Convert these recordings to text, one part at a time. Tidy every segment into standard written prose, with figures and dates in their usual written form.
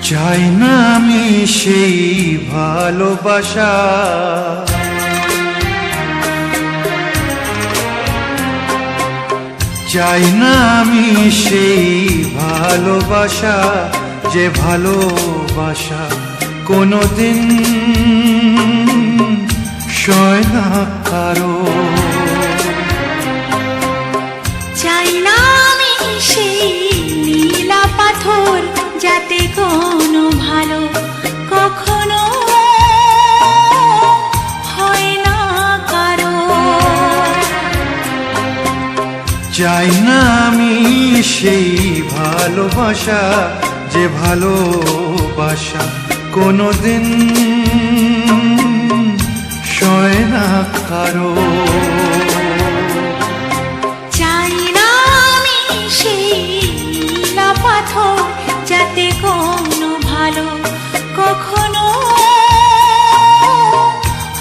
চাই না আমি সেই ভালোবাসা, চাই না আমি সেই ভালোবাসা, যে ভালোবাসা কোনোদিন সয় না কারো। চাই না আমি সেই নীলা পাথর, যাতে কোনো ভালো কখনো হয় না কারো। চাই না আমি সেই ভালোবাসা, যে ভালোবাসা কোনোদিন সয় না কারো। চাই না আমি সেই নীলা পাথর, যাতে কোনো ভালো কখনো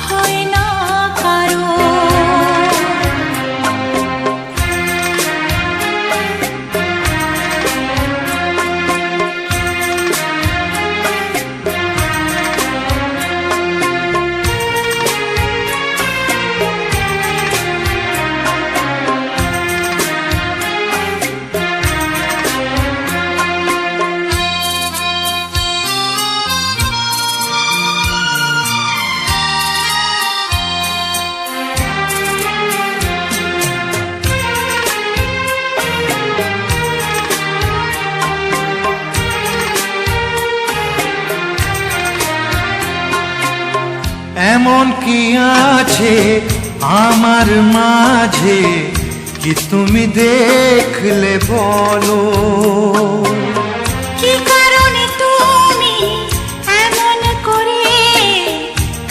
হয় না কারো। এমন কি আছে আমার মাঝে, কি তুমি দেখলে বলো? কি কারণে তুমি এমন করে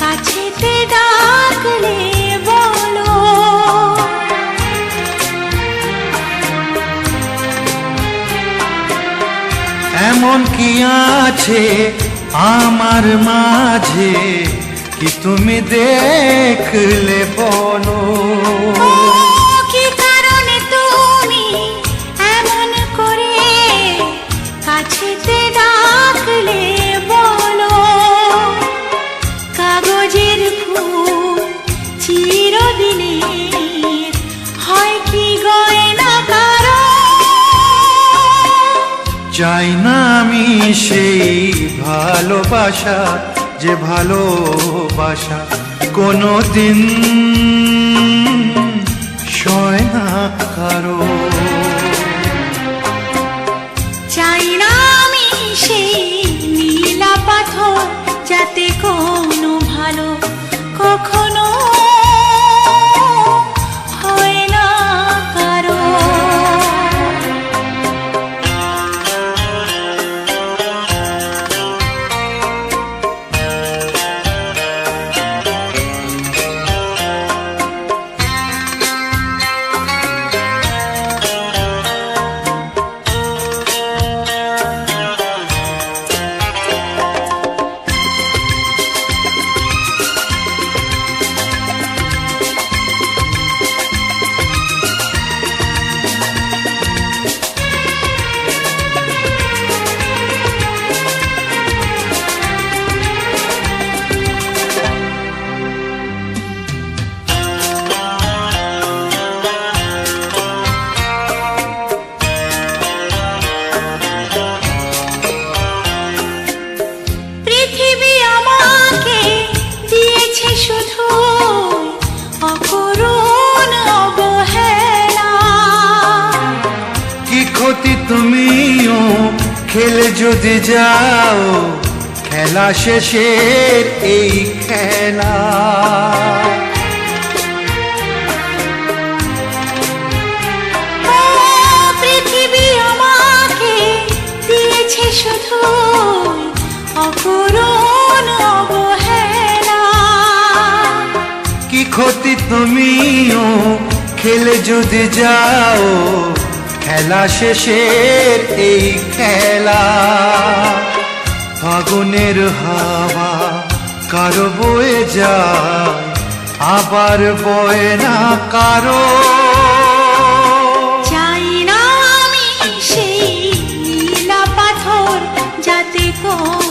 কাছেতে ডাকলে বলো? এমন কি আছে আমার মাঝে, কি তুমি দেখলে বলো? কি কারণে তুমি এমন করে কাছেতে ডাকলে বলো? কাগজের ফুল চিরদিনের হয় কি গয়না কারো? চাই না আমি সেই ভালোবাসা, যে ভালোবাসা কোনোদিন সয় না কারো। চাই না আমি সেই নীলা পাথর, যাতে কোনো ভালো কখনো হয় না কারো। তুমিও খেলে যদি যাও, খেলা শেষের এই খেলা। পৃথিবী আমাকে দিয়েছে শুধু অপূরণ অবহেলা। কি ক্ষতি তুমিও খেলে যদি যাও, খেলা শেষের এই খেলা। ফাগুনের হাওয়া কারো বয়ে যায়, আবার বয়ে না কারো। চাই না আমি সেই নীলা পাথর, যাতে কোন